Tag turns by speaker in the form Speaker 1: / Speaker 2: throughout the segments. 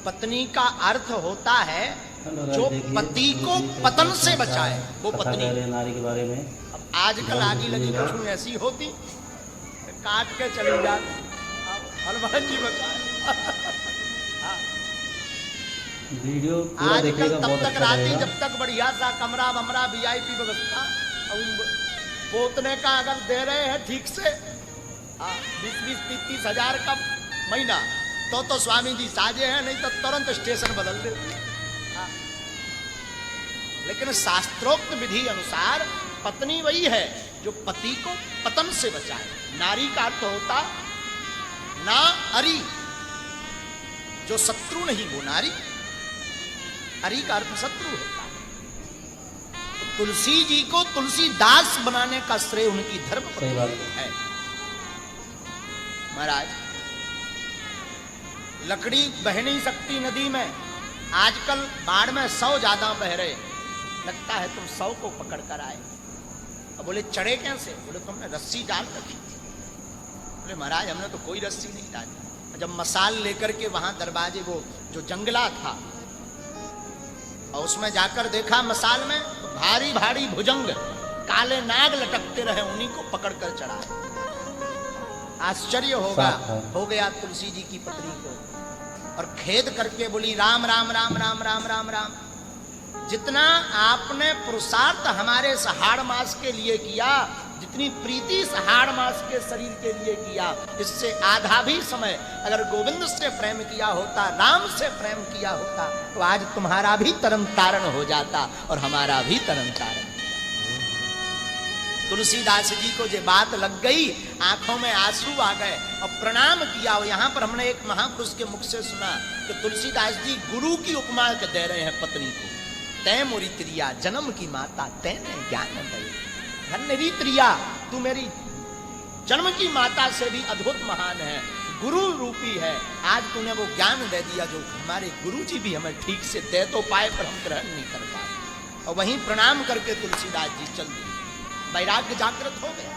Speaker 1: पत्नी का अर्थ होता है जो पति को पतन से बचाए, वो पत्नी।
Speaker 2: नारी के बारे में
Speaker 1: अब आजकल आगे लगी कुछ ऐसी होती काट के चली जाती, हनुमान जी बचाए।
Speaker 2: वीडियो
Speaker 1: आजकल तब तक राती जब तक बढ़िया सा कमरा वमरा VIP व्यवस्था पोतने का अगर दे रहे हैं ठीक से 20-30 हजार का महीना तो स्वामी जी साजे हैं, नहीं तो तुरंत स्टेशन बदल दे। लेकिन शास्त्रोक्त विधि अनुसार पत्नी वही है जो पति को पतन से बचाए। नारी का अर्थ होता ना अरी, जो शत्रु नहीं वो नारी, अरी का अर्थ शत्रु होता है। तो तुलसी जी को तुलसीदास बनाने का श्रेय उनकी धर्म पत्नी है। महाराज लकड़ी बह नहीं सकती नदी में, आजकल बाढ़ में 100 ज्यादा बह रहे, लगता है तुम 100 को पकड़ कर आए। अब बोले चढ़े कैसे? बोले तुमने रस्सी डाल रखी थी। बोले महाराज हमने तो कोई रस्सी नहीं डाली। जब मसाल लेकर के वहां दरवाजे वो जो जंगला था और उसमें जाकर देखा मसाल में तो भारी भारी भुजंग काले नाग लटकते रहे, उन्हीं को पकड़ कर चढ़ाए। आश्चर्य हो गया तुलसी जी की पत्नी को और खेद करके बोली राम राम राम राम राम राम राम, जितना आपने पुरुषार्थ हमारे इस हाड़ मास के लिए किया, जितनी प्रीति इस हाड़ मास के शरीर के लिए किया, इससे आधा भी समय अगर गोविंद से प्रेम किया होता, राम से प्रेम किया होता, तो आज तुम्हारा भी तरन तारण हो जाता और हमारा भी तरन तारण। तुलसीदास जी को जो बात लग गई, आंखों में आंसू आ गए और प्रणाम किया। और यहां पर हमने एक महापुरुष के मुख से सुना कि तुलसीदास जी गुरु की उपमा दे रहे हैं पत्नी को। तै मोरी त्रिया जन्म की माता, तैने ज्ञान दे। धन्य री त्रिया, तू मेरी जन्म की माता से भी अद्भुत महान है, गुरु रूपी है। आज तूने वो ज्ञान दे दिया जो हमारे गुरु जी भी हमें ठीक से दे तो पाए पर हम ग्रहण नहीं कर पाए। और वहीं प्रणाम करके तुलसीदास जी चल दिए। वैराग्य जागृत हो गया,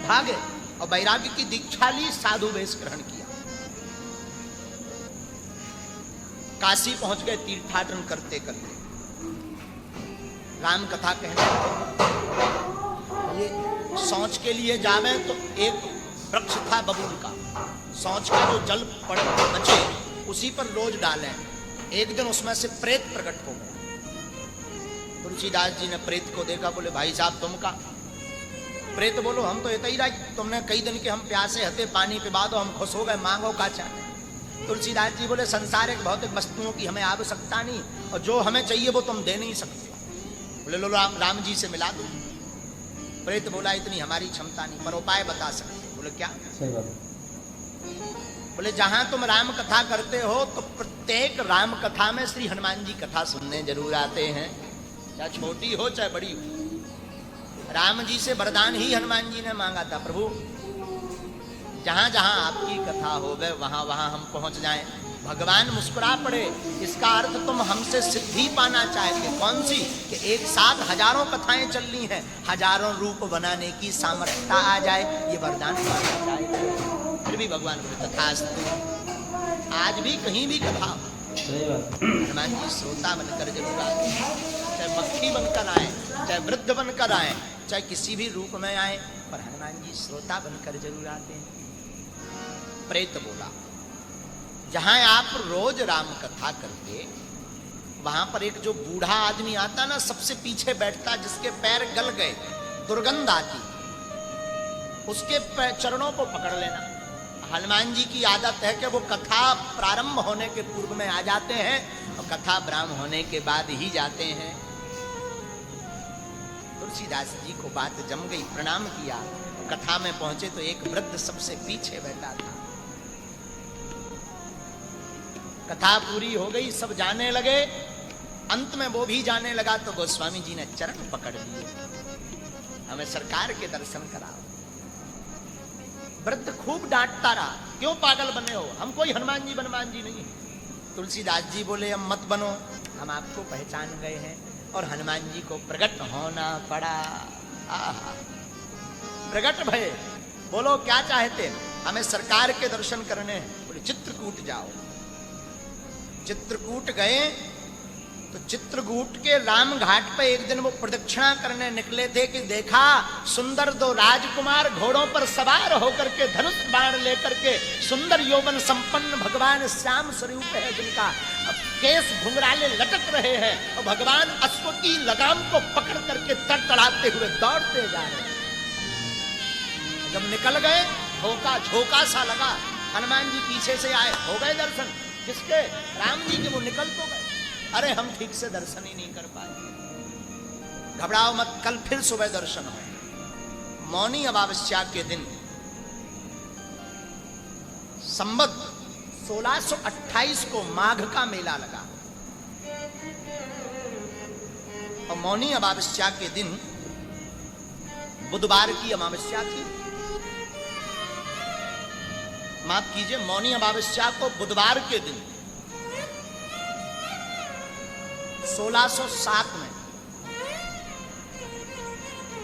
Speaker 1: भागे और वैराग्य की दीक्षा ली, साधु वेश ग्रहण किया। काशी पहुंच गए तीर्थाटन करते करते। राम कथा कहने ये शौच के लिए जावे तो एक वृक्ष था बबूल का, शौच का जो जल पड़े बचे उसी पर रोज डालें। एक दिन उसमें से प्रेत प्रकट हो गया। तुलसीदास जी ने प्रेत को देखा, बोले भाई साहब तुम का? प्रेत बोलो हम तो इतना ही रही, तुमने कई दिन के हम प्यासे हते, पानी पिला दो, हम खुश हो गए, मांगो का चाहते। तुलसीदास जी बोले संसारिक भौतिक वस्तुओं की हमें आवश्यकता नहीं, और जो हमें चाहिए वो तुम दे नहीं सकते। बोले लो राम जी से मिला दो। प्रेत बोला इतनी हमारी क्षमता नहीं, पर उपाय बता सकते। बोले क्या? बोले जहां तुम राम कथा करते हो तो प्रत्येक राम कथा में श्री हनुमान जी कथा सुनने जरूर आते हैं, चाहे छोटी हो चाहे बड़ी हो। राम जी से वरदान ही हनुमान जी ने मांगा था, प्रभु जहां जहां आपकी कथा हो गए वहां वहां हम पहुंच जाएं। भगवान मुस्कुरा पड़े, इसका अर्थ तुम हमसे सिद्धि पाना चाहते। कौन सी? कि एक साथ हजारों कथाएं चल रही हैं, हजारों रूप बनाने की सामर्थ्यता आ जाए, ये वरदान मांगना चाहते। फिर भी भगवान बोले तथास्तु। आज भी कहीं भी कथा हनुमान जी श्रोता बनकर जरूर आते हैं, चाहे मक्खी बनकर आए, चाहे वृद्ध बनकर आए, चाहे किसी भी रूप में आए, पर हनुमान जी श्रोता बनकर जरूर आते हैं। प्रेत बोला जहां आप रोज राम कथा करते, वहां पर एक जो बूढ़ा आदमी आता ना, सबसे पीछे बैठता, जिसके पैर गल गए, दुर्गंध आती, उसके चरणों को पकड़ लेना। हनुमान जी की आदत है कि वो कथा प्रारंभ होने के पूर्व में आ जाते हैं और कथा प्रारंभ होने के बाद ही जाते हैं। तुलसीदास जी को बात जम गई, प्रणाम किया। कथा में पहुंचे तो एक वृद्ध सबसे पीछे बैठा था। कथा पूरी हो गई, सब जाने लगे। अंत में वो भी जाने लगा तो गोस्वामी जी ने चरण पकड़ लिए, हमें सरकार के दर्शन कराओ। वृद्ध खूब डांटता रहा, क्यों पागल बने हो, हम कोई हनुमान जी नहीं। तुलसीदास जी बोले अब मत बनो, हम आपको पहचान गए हैं। और हनुमान जी को प्रकट होना पड़ा। प्रकट भय, बोलो क्या चाहते? हमें सरकार के दर्शन करने हैं। बोले चित्रकूट जाओ। चित्रकूट गए तो चित्रकूट के राम घाट पे एक दिन वो प्रदक्षिणा करने निकले थे कि देखा सुंदर दो राजकुमार घोड़ों पर सवार होकर के धनुष बाण लेकर के सुंदर यौवन संपन्न भगवान श्याम स्वरूप है जिनका केस घुंघराले लटक रहे हैं और भगवान अश्व की लगाम को पकड़ करके तड़तड़ाते हुए दौड़ते जा रहे हैं। जब निकल गए झोंका झोंका सा लगा, हनुमान जी पीछे से आए, हो गए दर्शन किसके? राम जी के। वो निकल तो गए, अरे हम ठीक से दर्शन ही नहीं कर पाए। घबराओ मत, कल फिर सुबह दर्शन हो। मौनी अमावस्या के दिन संवत 1628 को माघ का मेला लगा और मौनी अमावस्या के दिन बुधवार की अमावस्या थी। माफ कीजिए, मौनी अमावस्या को बुधवार के दिन 1607 में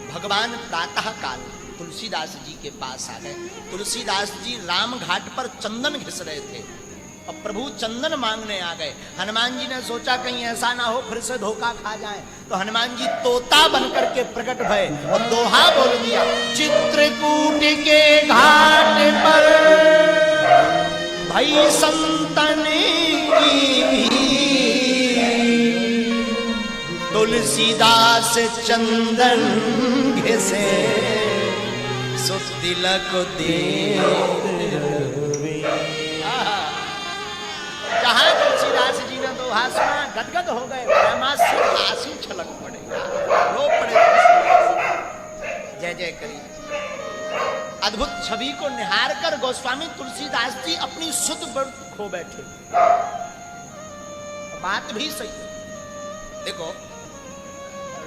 Speaker 1: भगवान प्रातः काल तुलसीदास जी के पास आ गए। तुलसीदास जी राम घाट पर चंदन घिस रहे थे और प्रभु चंदन मांगने आ गए। हनुमान जी ने सोचा कहीं ऐसा ना हो फिर से धोखा खा जाए, तो हनुमान जी तोता बनकर के प्रकट भये और दोहा बोल दिया, चित्रकूट के घाट पर भई संतन की तुलसीदास चंदन घिसे सो तिलक दे। जहां तुलसीदास जी ने दोहा सुना गदगद हो गए, प्रेमा से आंसू छलक पड़े, रो पड़े। जय जय करी। अद्भुत छवि को निहार कर गोस्वामी तुलसीदास जी अपनी सुध खो बैठे। बात भी सही। देखो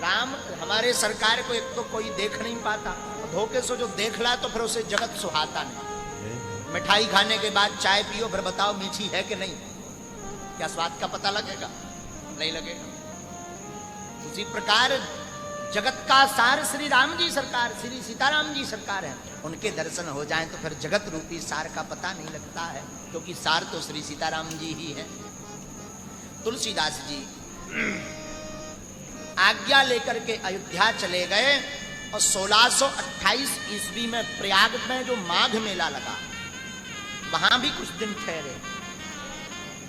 Speaker 1: राम हमारे सरकार को एक तो कोई देख नहीं पाता, धोखे से जो देख ला तो फिर उसे जगत सुहाता नहीं। मिठाई खाने के बाद चाय पियो, फिर बताओ मीठी है कि नहीं, क्या स्वाद का पता लगेगा? नहीं लगेगा। उसी प्रकार जगत का सार श्री राम जी सरकार, श्री सीताराम जी सरकार है। उनके दर्शन हो जाएं तो फिर जगत रूपी सार का पता नहीं लगता है, क्योंकि सार तो श्री सीताराम जी ही है। तुलसीदास जी आज्ञा लेकर के अयोध्या चले गए और 1628 ईस्वी में प्रयाग में जो माघ मेला लगा वहां भी कुछ दिन ठहरे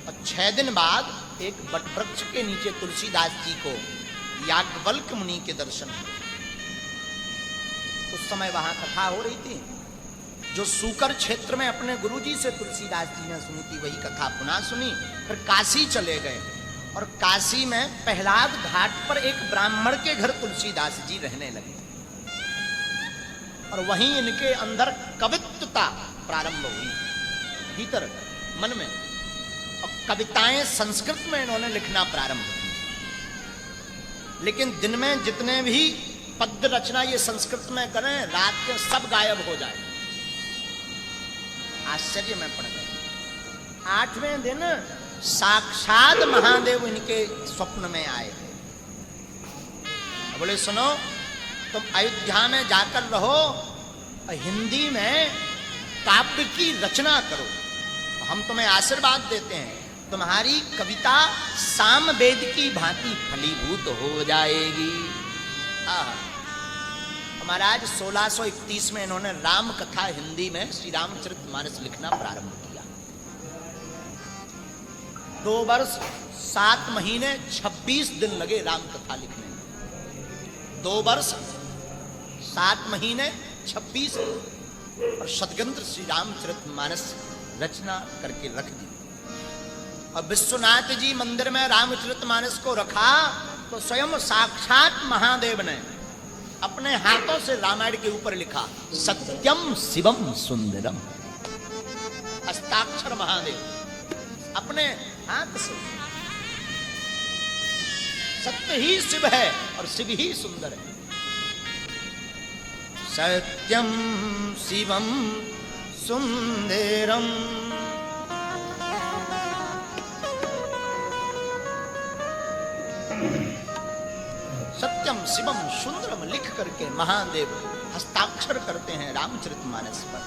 Speaker 1: और 6 दिन बाद एक वटवृक्ष के नीचे तुलसीदास जी को याज्ञवल्क्य मुनि के दर्शन हुए। उस समय वहां कथा हो रही थी जो सूकर क्षेत्र में अपने गुरुजी से तुलसीदास जी ने सुनी थी, वही कथा पुनः सुनी। फिर काशी चले गए और काशी में प्रहलाद घाट पर एक ब्राह्मण के घर तुलसीदास जी रहने लगे और वहीं इनके अंदर कवित्वता प्रारंभ हुई भीतर मन में, और कविताएं संस्कृत में इन्होंने लिखना प्रारंभ की। लेकिन दिन में जितने भी पद्य रचना ये संस्कृत में करें, रात के सब गायब हो जाए। आश्चर्य में पड़ गए। 8वें दिन साक्षात महादेव इनके स्वप्न में आए। बोले सुनो, तुम अयोध्या में जाकर रहो, हिंदी में काव्य की रचना करो, हम तुम्हें आशीर्वाद देते हैं, तुम्हारी कविता सामवेद की भांति फलीभूत हो जाएगी। महाराज 1631 में इन्होंने राम कथा हिंदी में श्री रामचरितमानस लिखना प्रारंभ किया। 2 वर्ष 7 महीने 26 दिन लगे राम कथा लिखने में। 2 वर्ष 7 महीने 26 दिन और शतग्रंथ श्री रामचरितमानस रचना करके रख दी। और विश्वनाथ जी मंदिर में रामचरितमानस को रखा तो स्वयं साक्षात महादेव ने अपने हाथों से रामायण के ऊपर लिखा, सत्यम शिवम सुंदरम। हस्ताक्षर महादेव अपने हाथ से। सत्य ही शिव है और शिव ही सुंदर है। सत्यम शिवम सुंदरम। सत्यम शिवम सुंदरम लिख करके महादेव हस्ताक्षर करते हैं रामचरितमानस पर।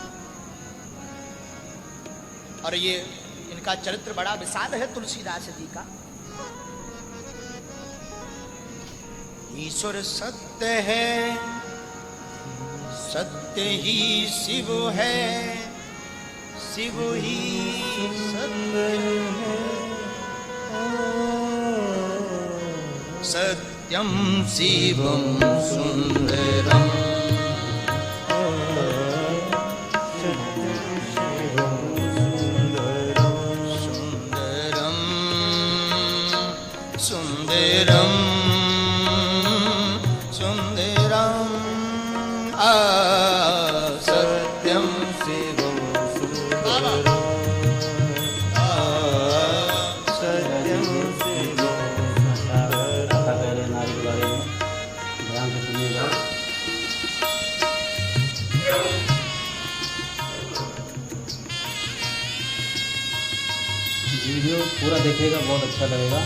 Speaker 1: और ये इनका चरित्र बड़ा विशाल है तुलसीदास जी का। ईश्वर सत्य है, सत्य ही शिव है, शिव ही सत्य है। सत्यम शिवम सुंदरम, सुंदरम सुंदरम सुंदरम सत्यम शिवम सुंदरम, सत्यम शिवम सुंदरम।
Speaker 2: कथा कह रहे नारी के बारे में, ध्यान से सुनिएगा। वीडियो पूरा देखिएगा, बहुत अच्छा लगेगा।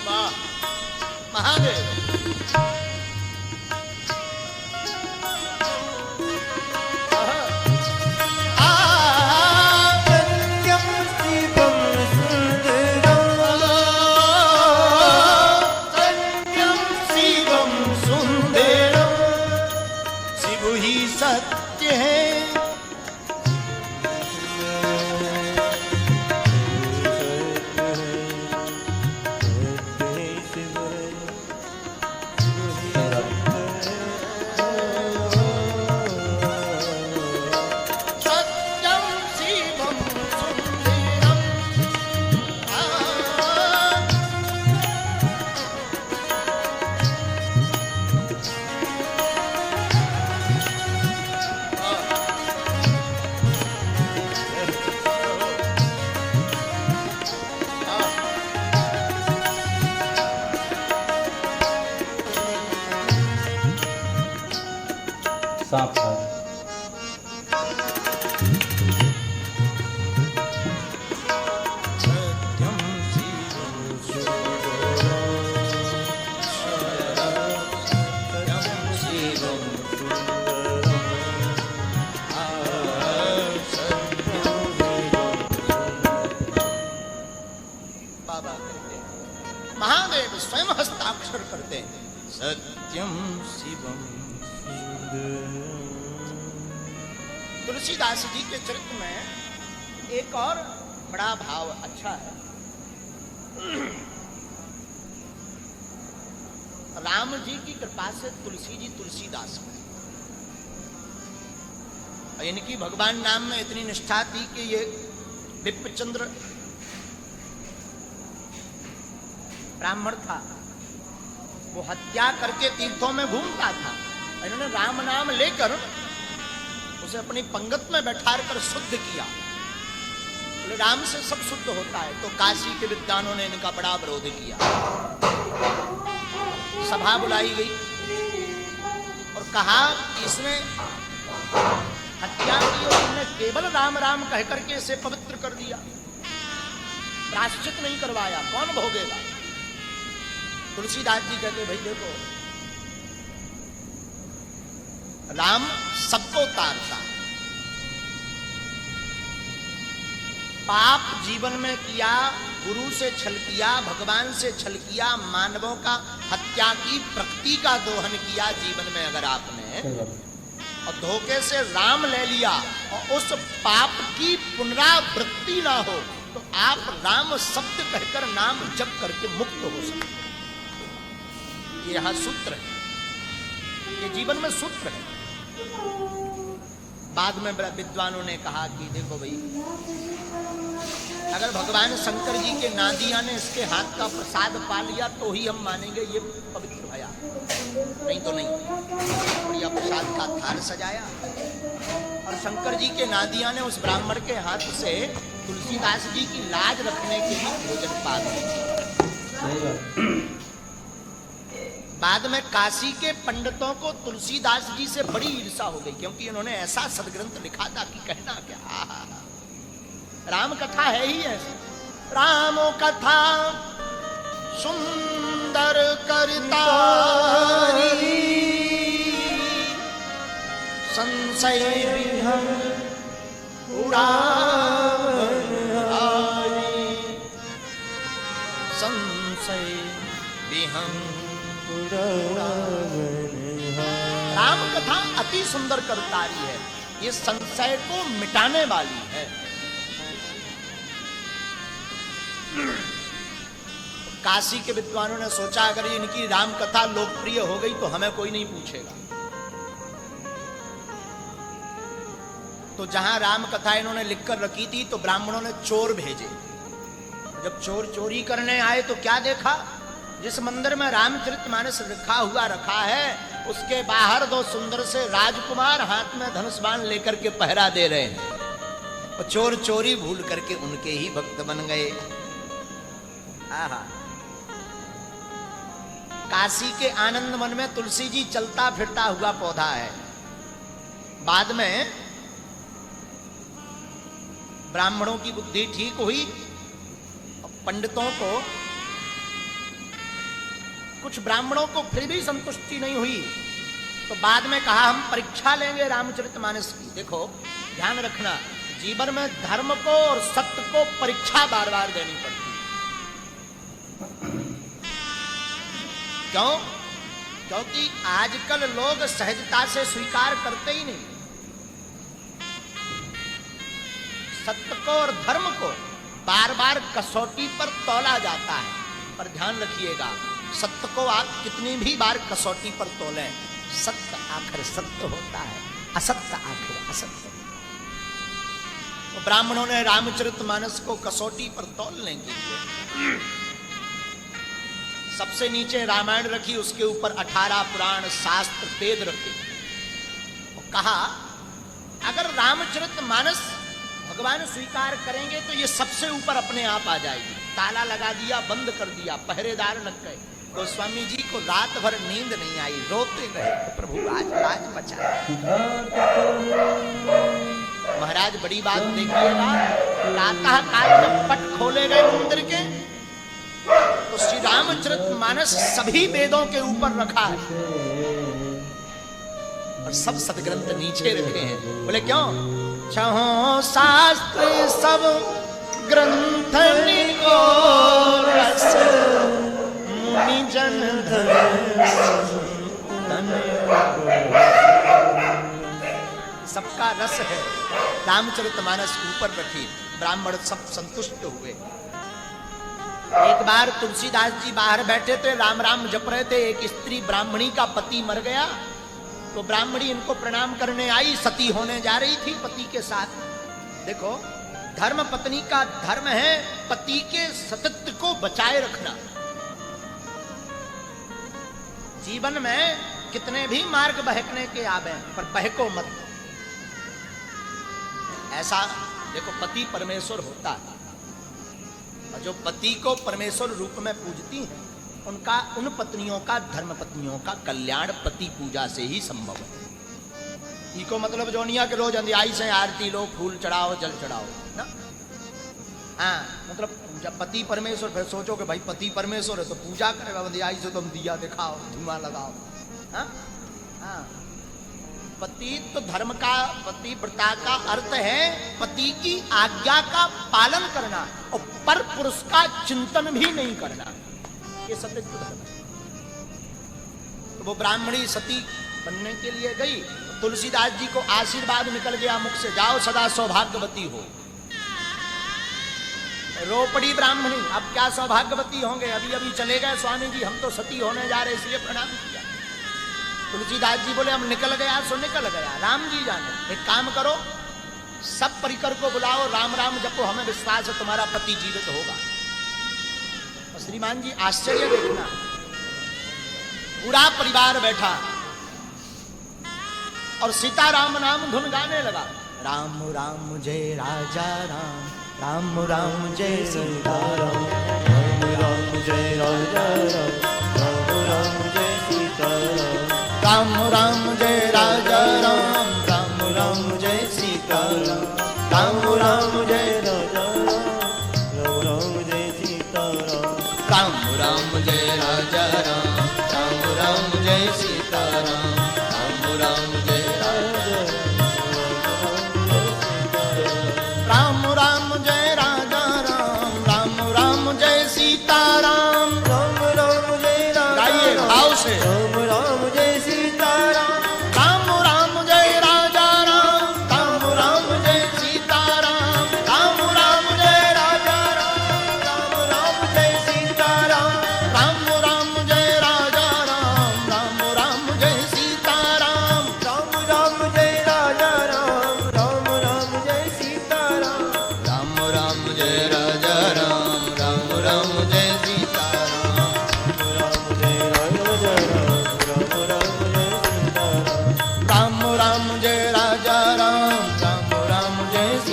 Speaker 1: वाह महादेव। सत्य है,
Speaker 2: सांप था।
Speaker 1: बाबा कहते हैं, महादेव स्वयं हस्ताक्षर करते हैं, सत्यम शिवम। तुलसीदास जी के चरित्र में एक और बड़ा भाव अच्छा है। राम जी की कृपा से तुलसी जी तुलसीदास में, इनकी भगवान नाम में इतनी निष्ठा थी कि ये विप्रचंद्र ब्राह्मण था, वो हत्या करके तीर्थों में घूमता था। इन्होंने राम नाम लेकर उसे अपनी पंगत में बैठार कर शुद्ध किया। राम से सब शुद्ध होता है, तो काशी के विद्वानों ने इनका बड़ा विरोध किया। सभा बुलाई गई और कहा कि इसने हत्या की और इन्होंने केवल राम राम कह करके इसे पवित्र कर दिया, प्रायश्चित नहीं करवाया, कौन भोगेगा? तुलसीदास जी कहते भाई देखो, राम सबको तारता, पाप जीवन में किया, गुरु से छल किया, भगवान से छल किया, मानवों का हत्या की, प्रकृति का दोहन किया जीवन में अगर आपने, और धोखे से राम ले लिया और उस पाप की पुनरावृत्ति ना हो, तो आप राम शब्द कहकर नाम जप करके मुक्त हो सकते। यह सूत्र है, ये जीवन में सूत्र है। बाद में विद्वानों ने कहा कि देखो भाई, अगर भगवान शंकर जी के नादिया ने इसके हाथ का प्रसाद पा लिया तो ही हम मानेंगे ये पवित्र भया, नहीं तो नहीं। बढ़िया प्रसाद का थाल सजाया और शंकर जी के नादिया ने उस ब्राह्मण के हाथ से तुलसीदास जी की लाज रखने के लिए भोजन पा लिया। बाद में काशी के पंडितों को तुलसीदास जी से बड़ी ईर्षा हो गई, क्योंकि इन्होंने ऐसा सदग्रंथ लिखा था कि कहना क्या। राम कथा है ही ऐसी, रामो कथा सुंदर करतारी, संशय विहर उड़ावरी। अति सुंदर करतारी है, ये संशय को मिटाने वाली है। काशी के विद्वानों ने सोचा अगर इनकी राम कथा लोकप्रिय हो गई तो हमें कोई नहीं पूछेगा। तो जहां राम कथा इन्होंने लिखकर रखी थी तो ब्राह्मणों ने चोर भेजे। जब चोर चोरी करने आए तो क्या देखा, जिस मंदिर में रामचरितमानस रखा है उसके बाहर दो सुंदर से राजकुमार हाथ में धनुष बाण लेकर के पहरा दे रहे हैं। और चोर चोरी भूल करके उनके ही भक्त बन गए। आहा, काशी के आनंद वन में तुलसी जी चलता फिरता हुआ पौधा है। बाद में ब्राह्मणों की बुद्धि ठीक हुई, पंडितों को, कुछ ब्राह्मणों को फिर भी संतुष्टि नहीं हुई, तो बाद में कहा हम परीक्षा लेंगे रामचरितमानस की। देखो ध्यान रखना, जीवन में धर्म को और सत्य को परीक्षा बार बार देनी पड़ती है। क्यों? क्योंकि आजकल लोग सहजता से स्वीकार करते ही नहीं। सत्य को और धर्म को बार बार कसौटी पर तौला जाता है, पर ध्यान रखिएगा सत्य को आप कितनी भी बार कसौटी पर तोलें, सत्य आखिर सत्य होता है, असत्य आखिर असत्य। तो ब्राह्मणों ने रामचरितमानस को कसौटी पर तौलने के लिए सबसे नीचे रामायण रखी, उसके ऊपर 18 पुराण शास्त्र वेद रखे और कहा अगर रामचरितमानस भगवान स्वीकार करेंगे तो ये सबसे ऊपर अपने आप आ जाएगी। ताला लगा दिया, बंद कर दिया, पहरेदार लग गए। गोस्वामी जी को रात भर नींद नहीं आई, रोते रहे प्रभु आज लाज बचा। महाराज बड़ी बात देखिएगा, प्रातः काल जब पट खोले गए मंदिर के तो श्री रामचरितमानस सभी वेदों के ऊपर रखा है और सब सदग्रंथ नीचे रखे हैं। बोले क्यों? छहों शास्त्र सब ग्रंथ को रस मुनि जन सबका रस है। रामचरितमानस ऊपर रखी, ब्राह्मण सब संतुष्ट हुए। एक बार तुलसीदास जी बाहर बैठे थे, राम राम जप रहे थे, एक स्त्री ब्राह्मणी का पति मर गया तो ब्राह्मणी इनको प्रणाम करने आई, सती होने जा रही थी पति के साथ। देखो धर्म पत्नी का धर्म है पति के सतत्व को बचाए रखना। जीवन में कितने भी मार्ग बहकने के आवे पर बहको मत। ऐसा देखो पति परमेश्वर होता है और जो पति को परमेश्वर रूप में पूजती हैं उनका, उन पत्नियों का, धर्म पत्नियों का कल्याण पति पूजा से ही संभव है। इको मतलब जोनिया के रोज अंधियाई से आरती लो, फूल चढ़ाओ, जल चढ़ाओ ना। हाँ मतलब जब पति परमेश्वर, फिर सोचो कि भाई पति परमेश्वर है तो पूजा करेगा, अंधियाई से तुम दिया दिखाओ, धुआं लगाओ। हाँ हाँ, पति तो धर्म का, पतिव्रता का अर्थ है पति की आज्ञा का पालन करना और पर पुरुष का चिंतन भी नहीं करना, ये सतत धर्म है। तो वो ब्राह्मणी सती बनने के लिए गई, तुलसीदास जी को आशीर्वाद निकल गया मुख से, जाओ सदा सौभाग्यवती हो। रो पड़ी ब्राह्मणी, अब क्या सौभाग्यवती होंगे, अभी अभी चले गए स्वामी जी, हम तो सती होने जा रहे इसलिए प्रणाम किया। तुलसीदास जी बोले हम निकल गया सो निकल गया, राम जी जाने। एक काम करो, सब परिकर को बुलाओ, राम राम जपो, हमें विश्वास है तुम्हारा पति जीवित होगा। और श्रीमान जी आश्चर्य देखना, पूरा परिवार बैठा और सीताराम नाम धुन गाने लगा। राम राम जय राजा राम, राम राम जय सीताराम,
Speaker 2: राम राम जय राजा राम, राम राम जय सीताराम,
Speaker 1: राम राम जय राजा राम,
Speaker 2: राम राम जय सीताराम,
Speaker 1: राम राम जय
Speaker 2: राजा राम, राम जय सीताराम,
Speaker 1: राम राम जय राजा राम, राम राम जय सीताराम, राम राम जय राजा राम, राम जय राजा राम, राम राम जय सीताराम,
Speaker 2: राम राम जय राजा
Speaker 1: गाइए भाव से।
Speaker 2: राम राम जय सीताराम,
Speaker 1: राम राम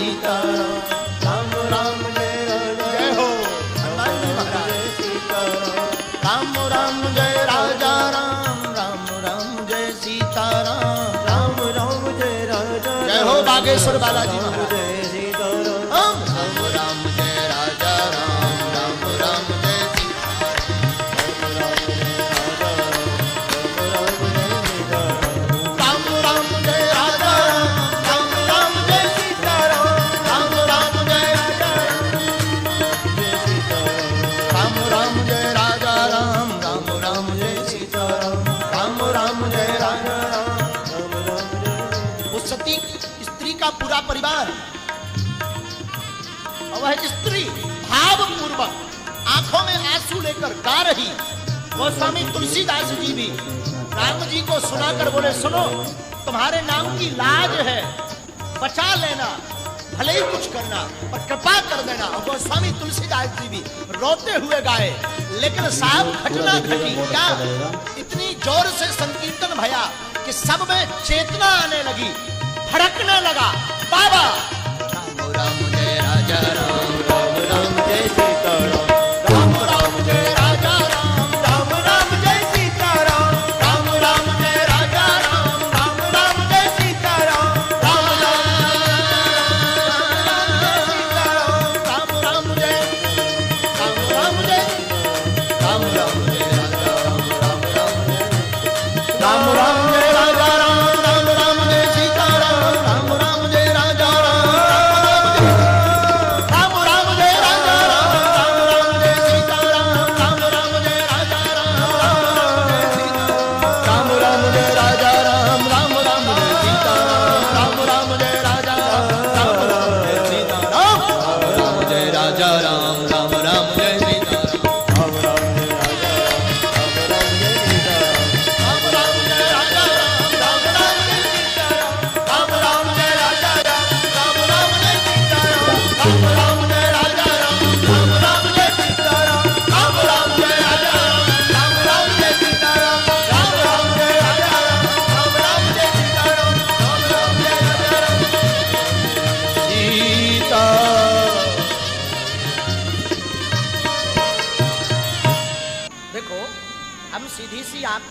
Speaker 1: सीताराम
Speaker 2: राम राम जय राजा
Speaker 1: जय हो हनुमान जी महाराज
Speaker 2: जय सीताराम
Speaker 1: राम राम जय राजा राम राम राम जय सीताराम
Speaker 2: राम राम जय राजा
Speaker 1: जय हो बागेश्वर बालाजी महाराज
Speaker 2: जय सीताराम
Speaker 1: राम राम जय राजा राम राम राम जय राम राम जय राजा राम राम जय सीताराम राम राम जय राजा राम राम जय राजा राम राम राम जय सीताराम राम राम जय राजा राम। उस सती स्त्री का पूरा परिवार और वह स्त्री भाव पूर्वक आंखों में आंसू लेकर गा रही। गोस्वामी तुलसीदास जी भी राम जी को सुनाकर बोले सुनो तुम्हारे नाम की लाज है, बचा लेना, भले ही कुछ करना और कृपा कर देना। और गोस्वामी तुलसीदास जी भी रोते हुए गाए। लेकिन साहब घटना घटी क्या, इतनी जोर से संकीर्तन भया कि सब में चेतना आने लगी, भड़कने लगा। बाबा राम राम जय राजा राम राम राम जय सीताराम राम राम जय राजा राम राम राम जय सीताराम राम राम जय राजा राम राम राम जय सीताराम राम राम राम राम जय राम राम जय राम राम जय राजा राम राम राम राम राम जय राजा राम राम राम जय सीताराम राम राम जय राजा राम राम जय राजा राम राम राम जय सीताराम राम राम जय राजा राम राम राम जय राजा राम राम राम जय सीताराम राम राम जय राजा राम राम राम जय सीताराम राम जय राजा राम राम राम जय सीताराम
Speaker 2: राम राम जय राजा राम राम जय सीताराम
Speaker 1: राम राम जय राजा राम राम राम जय सीताराम राम राम जय राजा राम राम राम जय सीताराम राम राम जय राजा राम राम राम जय सीताराम राम राम जय राजा राम राम राम जय सीताराम राम राम जय राजा राम सीता। देखो हम सीधी सी आप